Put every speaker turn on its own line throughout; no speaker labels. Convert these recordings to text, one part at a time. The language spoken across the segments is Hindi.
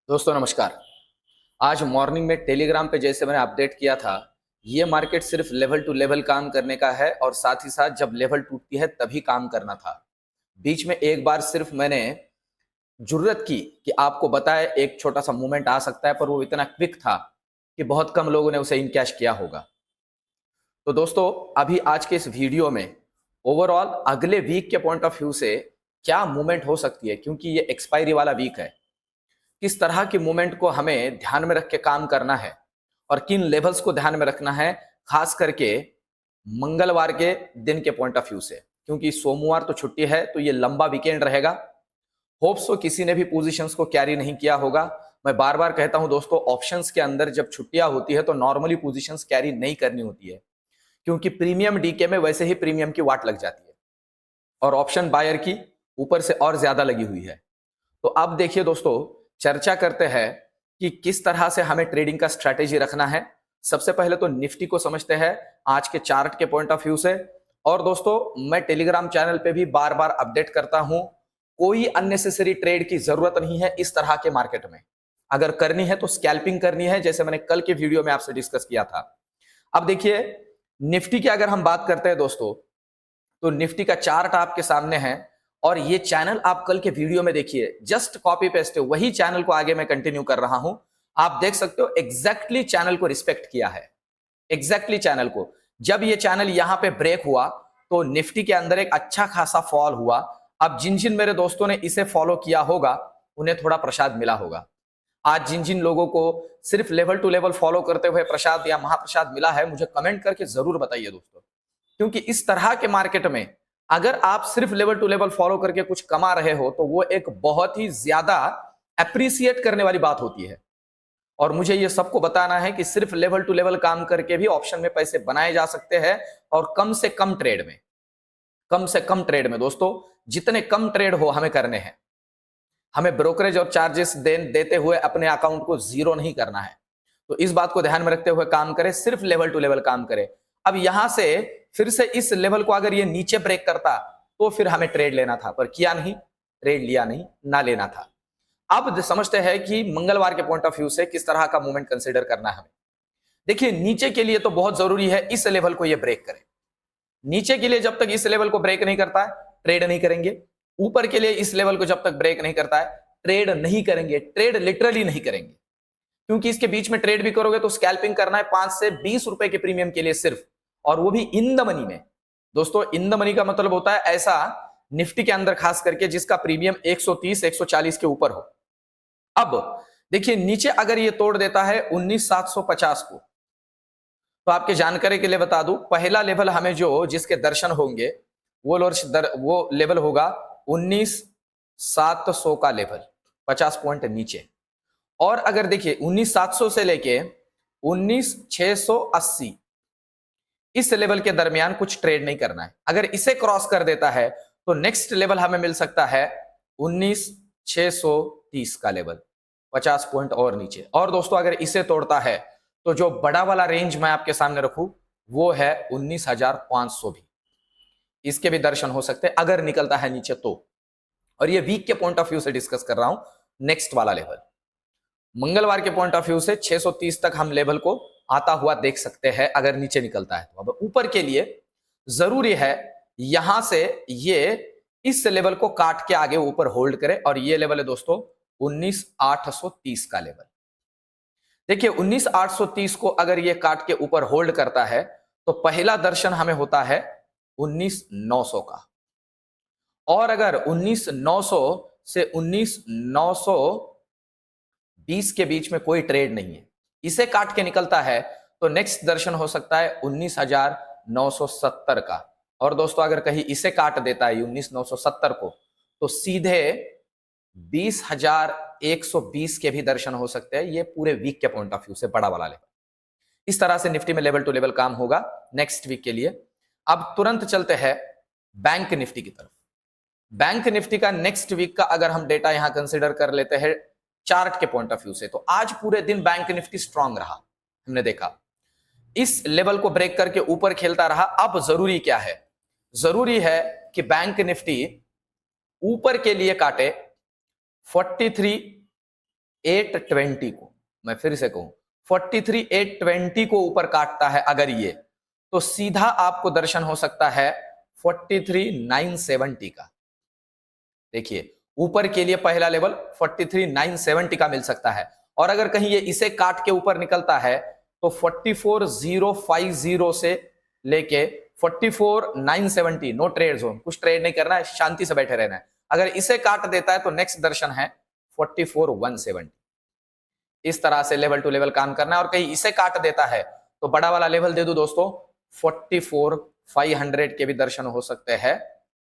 दोस्तों नमस्कार। आज मॉर्निंग में टेलीग्राम पे जैसे मैंने अपडेट किया था, ये मार्केट सिर्फ लेवल टू लेवल काम करने का है और साथ ही साथ जब लेवल टूटती है तभी काम करना था। बीच में एक बार सिर्फ मैंने जुर्रत की कि आपको बताए एक छोटा सा मूवमेंट आ सकता है, पर वो इतना क्विक था कि बहुत कम लोगों ने उसे इनकैश किया होगा। तो दोस्तों अभी आज के इस वीडियो में ओवरऑल अगले वीक के पॉइंट ऑफ व्यू से क्या मूवमेंट हो सकती है, क्योंकि ये एक्सपायरी वाला वीक है, किस तरह की मूवमेंट को हमें ध्यान में रख के काम करना है और किन लेवल्स को ध्यान में रखना है, खास करके मंगलवार के दिन के पॉइंट ऑफ व्यू से, क्योंकि सोमवार तो छुट्टी है तो ये लंबा वीकेंड रहेगा। होप्स सो किसी ने भी पोजीशंस को कैरी नहीं किया होगा। मैं बार बार कहता हूं दोस्तों, ऑप्शंस के अंदर जब छुट्टियां होती है तो नॉर्मली पोजीशंस कैरी नहीं करनी होती है, क्योंकि प्रीमियम डीके में वैसे ही प्रीमियम की वाट लग जाती है और ऑप्शन बायर की ऊपर से और ज्यादा लगी हुई है। तो अब देखिए दोस्तों, चर्चा करते हैं कि किस तरह से हमें ट्रेडिंग का स्ट्रैटेजी रखना है। सबसे पहले तो निफ्टी को समझते हैं आज के चार्ट के पॉइंट ऑफ व्यू से। और दोस्तों मैं टेलीग्राम चैनल पे भी बार बार अपडेट करता हूं, कोई अननेसेसरी ट्रेड की जरूरत नहीं है इस तरह के मार्केट में। अगर करनी है तो स्कैल्पिंग करनी है, जैसे मैंने कल के वीडियो में आपसे डिस्कस किया था। अब देखिए निफ्टी की अगर हम बात करते हैं दोस्तों, तो निफ्टी का चार्ट आपके सामने है और ये चैनल आप कल के वीडियो में देखिए, जस्ट कॉपी पेस्ट है, वही चैनल को आगे मैं कंटिन्यू कर रहा हूं। आप देख सकते हो एग्जैक्टली चैनल को रिस्पेक्ट किया है, एग्जैक्टली चैनल को। जब ये चैनल यहां पे ब्रेक हुआ तो निफ्टी के अंदर एक अच्छा खासा फॉल हुआ। अब जिन जिन मेरे दोस्तों ने इसे फॉलो किया होगा उन्हें थोड़ा प्रसाद मिला होगा। आज जिन जिन लोगों को सिर्फ लेवल टू लेवल फॉलो करते हुए प्रसाद या महाप्रसाद मिला है, मुझे कमेंट करके जरूर बताइए दोस्तों, क्योंकि इस तरह के मार्केट में अगर आप सिर्फ लेवल टू लेवल फॉलो करके कुछ कमा रहे हो तो वो एक बहुत ही ज्यादा अप्रिसिएट करने वाली बात होती है। और मुझे ये सबको बताना है कि सिर्फ लेवल टू लेवल काम करके भी ऑप्शन में पैसे बनाए जा सकते हैं, और कम से कम ट्रेड में, कम से कम ट्रेड में दोस्तों, जितने कम ट्रेड हो हमें करने हैं। हमें ब्रोकरेज और चार्जेस देते हुए अपने अकाउंट को जीरो नहीं करना है। तो इस बात को ध्यान में रखते हुए काम करें, सिर्फ लेवल टू लेवल काम करें। अब यहां से फिर से इस लेवल को अगर ये नीचे ब्रेक करता तो फिर हमें ट्रेड लेना था, पर किया नहीं, ट्रेड लिया नहीं, ना लेना था। अब समझते हैं कि मंगलवार के पॉइंट ऑफ व्यू से किस तरह का मूवमेंट कंसीडर करना है हमें। देखिए नीचे के लिए तो बहुत जरूरी है इस लेवल को ये ब्रेक करे। नीचे के लिए जब तक इस लेवल को ब्रेक नहीं करता है ट्रेड नहीं करेंगे। ऊपर के लिए इस लेवल को जब तक ब्रेक नहीं करता है ट्रेड नहीं करेंगे, ट्रेड लिटरली नहीं करेंगे, क्योंकि इसके बीच में ट्रेड भी करोगे तो स्कैल्पिंग करना है 5 से 20 रुपए के प्रीमियम के लिए सिर्फ, और वो भी इन द मनी में। दोस्तों इन द मनी का मतलब होता है ऐसा निफ्टी के अंदर खास करके जिसका प्रीमियम 130 140 के ऊपर हो। अब देखिए नीचे अगर ये तोड़ देता है 19750 को, तो आपके जानकारी के लिए बता दूं, पहला लेवल हमें जो जिसके दर्शन होंगे वो लेवल होगा 19700 का लेवल, 50 पॉइंट नीचे। और अगर देखिए 19700 से लेके 19680 इस लेवल के दरमियान कुछ ट्रेड नहीं करना है। अगर इसे क्रॉस कर देता है तो नेक्स्ट लेवल हमें मिल सकता है 19630 का लेवल, 50 पॉइंट और नीचे। और दोस्तों अगर इसे तोड़ता है तो जो बड़ा वाला रेंज मैं आपके सामने रखूं वो है 19500 भी, इसके भी दर्शन हो सकते हैं अगर निकलता है नीचे तो। और ये वीक के पॉइंट ऑफ व्यू से डिस्कस कर रहा हूं, नेक्स्ट वाला लेवल मंगलवार के पॉइंट ऑफ व्यू से 630 तक हम लेवल को आता हुआ देख सकते हैं अगर नीचे निकलता है तो। अब ऊपर के लिए जरूरी है यहां से ये इस लेवल को काट के आगे ऊपर होल्ड करे, और ये लेवल है दोस्तों 19830 का लेवल। देखिए 19830 को अगर ये काट के ऊपर होल्ड करता है तो पहला दर्शन हमें होता है 19900 का। और अगर 19900 से 19920 के बीच में कोई ट्रेड नहीं है, इसे काट के निकलता है तो नेक्स्ट दर्शन हो सकता है 19970 का। और दोस्तों अगर कहीं इसे काट देता है 19970 को तो सीधे 20120 के भी दर्शन हो सकते हैं। ये पूरे वीक के पॉइंट ऑफ व्यू से बड़ा वाला लेवल। इस तरह से निफ्टी में लेवल टू लेवल काम होगा नेक्स्ट वीक के लिए। अब तुरंत चलते हैं बैंक निफ्टी की तरफ। बैंक निफ्टी का नेक्स्ट वीक का अगर हम डेटा यहां कंसीडर कर लेते हैं चार्ट के पॉइंट ऑफ व्यू से, तो आज पूरे दिन बैंक निफ्टी स्ट्रांग रहा। हमने देखा इस लेवल को ब्रेक करके ऊपर खेलता रहा। अब जरूरी क्या है, जरूरी है कि बैंक निफ्टी ऊपर के लिए काटे 43 43,820 को, मैं फिर से कहूं 43,820 को ऊपर काटता है अगर ये, तो सीधा आपको दर्शन हो सकता है 43,970 का। देखिए ऊपर के लिए पहला लेवल 43,970 का मिल सकता है, और अगर कहीं ये इसे काट के ऊपर निकलता है तो 44,050 से लेके 44,970, नो ट्रेड जोन, कुछ ट्रेड नहीं करना है, शांति से बैठे रहना है। अगर इसे काट देता है तो नेक्स्ट दर्शन है 44,170। इस तरह से लेवल टू लेवल काम करना है, और कहीं इसे काट देता है तो बड़ा वाला लेवल दे दो दोस्तों, 44,500 के भी दर्शन हो सकते हैं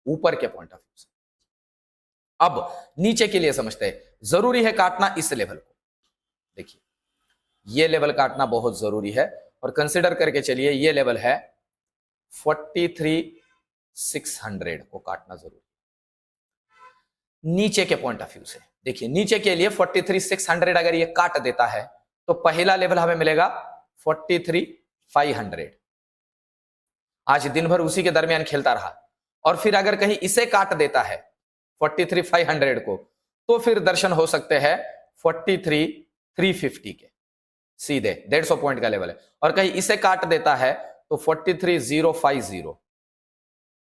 ऊपर के पॉइंट ऑफ व्यू से। अब नीचे के लिए समझते हैं, जरूरी है काटना इस लेवल को। देखिए ये लेवल काटना बहुत जरूरी है, और कंसिडर करके चलिए ये लेवल है 43,600 को काटना जरूरी नीचे के पॉइंट ऑफ व्यू से। देखिए नीचे के लिए 43,600 अगर ये काट देता है तो पहला लेवल हमें मिलेगा 43,500। आज दिन भर उसी के दरमियान खेलता रहा, और फिर अगर कहीं इसे काट देता है 43,500 को, तो फिर दर्शन हो सकते हैं 43,350 के, सीधे 150 पॉइंट का लेवल है। और कहीं इसे काट देता है तो 43,050,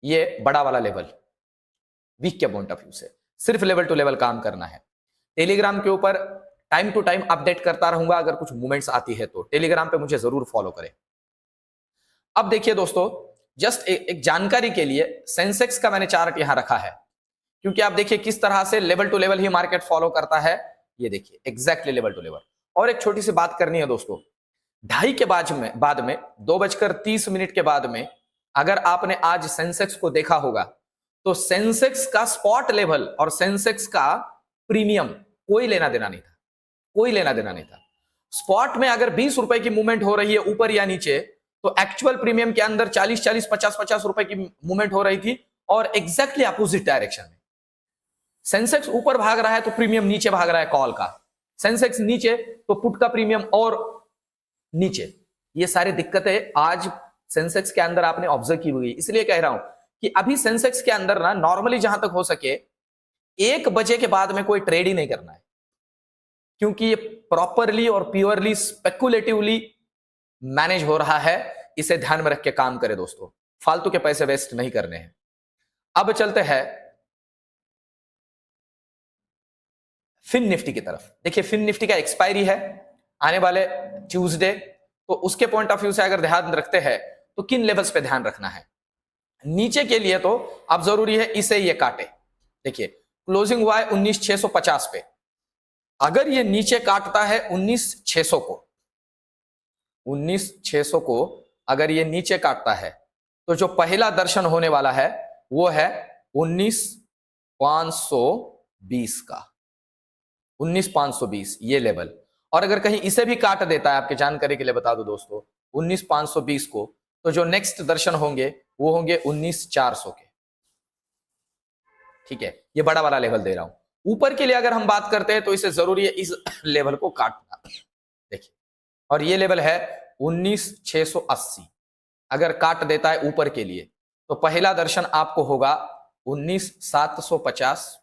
ये बड़ा वाला लेवल वीक के पॉइंट ऑफ व्यू से। सिर्फ लेवल टू लेवल काम करना है। टेलीग्राम के ऊपर टाइम टू टाइम अपडेट करता रहूंगा, अगर कुछ मूवमेंट्स आती है तो टेलीग्राम पे मुझे जरूर फॉलो करें। अब देखिए दोस्तों, जस्ट एक जानकारी के लिए सेंसेक्स का मैंने चार्ट यहां रखा है, क्योंकि आप देखिए किस तरह से लेवल टू लेवल ही मार्केट फॉलो करता है। ये देखिए एग्जैक्टली लेवल टू लेवल। और एक छोटी सी बात करनी है दोस्तों, 2:30 के बाद में 2:30 के बाद में अगर आपने आज सेंसेक्स को देखा होगा तो सेंसेक्स का स्पॉट लेवल और सेंसेक्स का प्रीमियम कोई लेना देना नहीं था, कोई लेना देना नहीं था। स्पॉट में अगर 20 रुपए की मूवमेंट हो रही है ऊपर या नीचे, तो एक्चुअल प्रीमियम के अंदर 40, 50 रुपए की मूवमेंट हो रही थी, और एग्जैक्टली अपोजिट डायरेक्शन में। सेंसेक्स ऊपर भाग रहा है तो प्रीमियम नीचे भाग रहा है कॉल का, सेंसेक्स नीचे तो पुट का प्रीमियम और नीचे। ये सारी दिक्कतें आज सेंसेक्स के अंदर आपने ऑब्जर्व की हुई, इसलिए कह रहा हूं कि अभी सेंसेक्स के अंदर ना नॉर्मली जहां तक हो सके 1 बजे के बाद में कोई ट्रेड ही नहीं करना है, क्योंकि ये प्रॉपरली और प्योरली स्पेकुलेटिवली मैनेज हो रहा है। इसे ध्यान में रख के काम करें दोस्तों, फालतू के पैसे वेस्ट नहीं करने हैं। अब चलते हैं फिन निफ्टी की तरफ। देखिए फिन निफ्टी का एक्सपायरी है आने वाले ट्यूसडे, तो उसके पॉइंट ऑफ व्यू से अगर ध्यान रखते हैं तो किन लेवल्स पे ध्यान रखना है। नीचे के लिए तो अब जरूरी है इसे ये काटे। देखिए क्लोजिंग हुआ है 19,650 पे, अगर ये नीचे काटता है 19,600 को, 19,600 को अगर ये नीचे काटता है तो जो पहला दर्शन होने वाला है वो है 19,520 का, 19,520 ये लेवल। और अगर कहीं इसे भी काट देता है, आपके जानकारी के लिए बता दो दोस्तों, 19,520 को, तो जो नेक्स्ट दर्शन होंगे वो होंगे 19,400 के। ठीक है, ये बड़ा वाला लेवल दे रहा हूं। ऊपर के लिए अगर हम बात करते हैं तो इसे जरूरी है इस लेवल को काटना। देखिए, और ये लेवल है 19,680। अगर काट देता है ऊपर के लिए तो पहला दर्शन आपको होगा 19,750,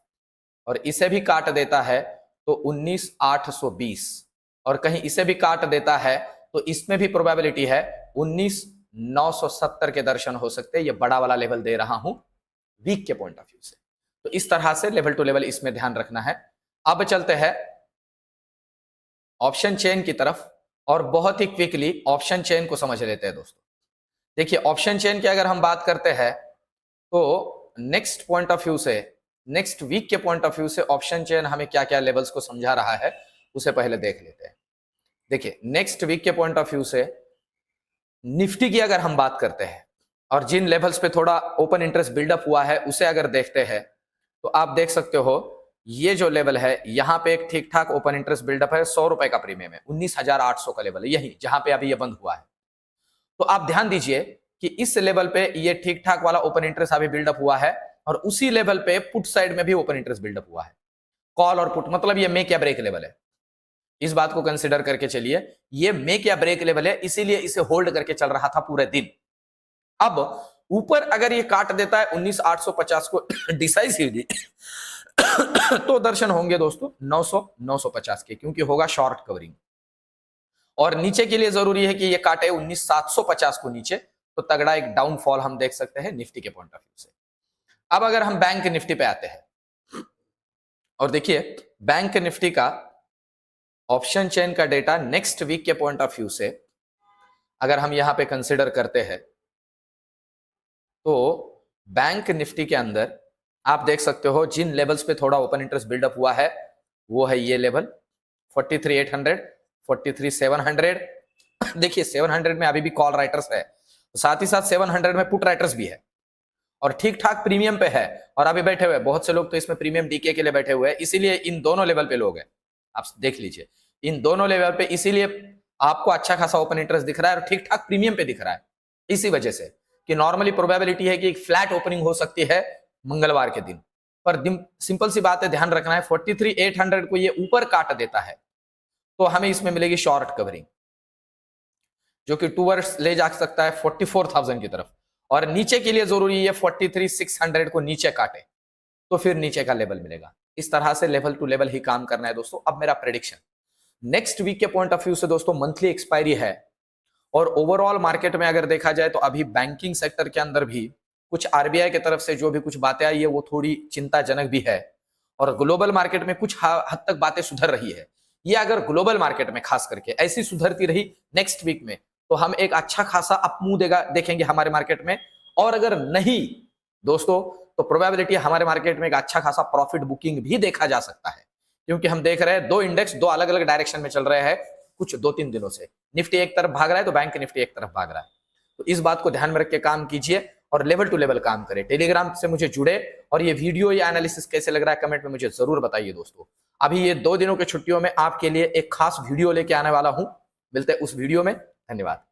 और इसे भी काट देता है तो 19,820, और कहीं इसे भी काट देता है तो इसमें भी प्रोबेबिलिटी है 19,970 के दर्शन हो सकते हैं। ये बड़ा वाला लेवल दे रहा हूं वीक के पॉइंट ऑफ व्यू से। तो इस तरह से लेवल टू लेवल इसमें ध्यान रखना है। अब चलते हैं ऑप्शन चेन की तरफ, और बहुत ही क्विकली ऑप्शन चेन को समझ लेते हैं दोस्तों। देखिए ऑप्शन चेन की अगर हम बात करते हैं तो नेक्स्ट पॉइंट ऑफ व्यू से, नेक्स्ट वीक के पॉइंट ऑफ व्यू से ऑप्शन चेन हमें क्या क्या लेवल्स को समझा रहा है उसे पहले देख लेते हैं। देखिए नेक्स्ट वीक के पॉइंट ऑफ व्यू से निफ्टी की अगर हम बात करते हैं और जिन लेवल्स पे थोड़ा ओपन इंटरेस्ट बिल्डअप हुआ है उसे अगर देखते हैं तो आप देख सकते हो ये जो लेवल है यहां पे एक ठीक ठाक ओपन इंटरेस्ट बिल्डअप है, 100 रुपए का प्रीमियम है, 19,800 का लेवल है, यही जहां पे अभी ये बंद हुआ है। तो आप ध्यान दीजिए कि इस लेवल पे ये ठीक ठाक वाला ओपन इंटरेस्ट अभी बिल्डअप हुआ है, और उसी लेवल पे पुट साइड में भी ओपन इंटरेस्ट बिल्डअप हुआ है। कॉल और पुट मतलब ये मेक या ब्रेक लेवल है। इस बात को कंसिडर करके चलिए, ये मेक या ब्रेक लेवल है, इसीलिए इसे होल्ड करके चल रहा था पूरे दिन। अब ऊपर अगर ये काट देता है 19,850 को डिसाइसिवली तो दर्शन होंगे दोस्तों 900 950 के, क्योंकि होगा शॉर्ट कवरिंग। और नीचे के लिए जरूरी है कि ये काटे 19750 को नीचे, तो तगड़ा एक डाउनफॉल हम देख सकते हैं निफ्टी के पॉइंट ऑफ व्यू से। अब अगर हम बैंक निफ्टी पे आते हैं और देखिए बैंक निफ्टी का ऑप्शन चेन का डेटा नेक्स्ट वीक के पॉइंट ऑफ व्यू से अगर हम यहां पे कंसिडर करते हैं, तो बैंक निफ्टी के अंदर आप देख सकते हो जिन लेवल्स पे थोड़ा ओपन इंटरेस्ट बिल्डअप हुआ है वो है ये लेवल 43,800, 43,700। देखिए 700 में अभी भी कॉल राइटर्स है, साथ ही साथ 700 में पुट राइटर्स भी है और ठीक ठाक प्रीमियम पे है। और अभी बैठे हुए बहुत से लोग तो इसमें प्रीमियम डीके के लिए बैठे हुए हैं, इसीलिए इन दोनों लेवल पे लोग हैं। आप देख लीजिए इन दोनों लेवल पे, इसीलिए आपको अच्छा खासा ओपन इंटरेस्ट दिख रहा है और ठीक ठाक प्रीमियम पे दिख रहा है। इसी वजह से कि नॉर्मली प्रोबेबिलिटी है कि एक फ्लैट ओपनिंग हो सकती है मंगलवार के दिन, पर सिंपल सी बात है, ध्यान रखना है 43,800 को ये ऊपर काट देता है तो हमें इसमें मिलेगी शॉर्ट कवरिंग, जो कि टूवर्ड्स ले जा सकता है 44,000 की तरफ। और नीचे के लिए जरूरी है 43,600 को नीचे काटे तो फिर नीचे का लेवल मिलेगा। इस तरह से लेवल टू लेवल ही काम करना है दोस्तों। अब मेरा प्रेडिक्शन नेक्स्ट वीक के पॉइंट ऑफ व्यू से दोस्तों, मंथली एक्सपायरी है और ओवरऑल मार्केट में अगर देखा जाए तो अभी बैंकिंग सेक्टर के अंदर भी कुछ आरबीआई की तरफ से जो भी कुछ बातें आई है वो थोड़ी चिंताजनक भी है, और ग्लोबल मार्केट में कुछ हद तक बातें सुधर रही है। ये अगर ग्लोबल मार्केट में खास करके ऐसी सुधरती रही नेक्स्ट वीक में तो हम एक अच्छा खासा अप मूव देखेंगे हमारे मार्केट में। और अगर नहीं दोस्तों तो प्रोबेबिलिटी हमारे मार्केट में एक अच्छा खासा प्रॉफिट बुकिंग भी देखा जा सकता है, क्योंकि हम देख रहे हैं दो इंडेक्स दो अलग अलग डायरेक्शन में चल रहे हैं कुछ 2-3 दिनों से। निफ्टी एक तरफ भाग रहा है तो बैंक निफ्टी एक तरफ भाग रहा है, तो इस बात को ध्यान में रख के काम कीजिए और लेवल टू लेवल काम करें। टेलीग्राम से मुझे जुड़े और ये वीडियो या एनालिसिस कैसे लग रहा है कमेंट में मुझे जरूर बताइए दोस्तों। अभी ये 2 दिनों की छुट्टियों में आपके लिए एक खास वीडियो लेके आने वाला हूं, मिलते हैं उस वीडियो में। धन्यवाद।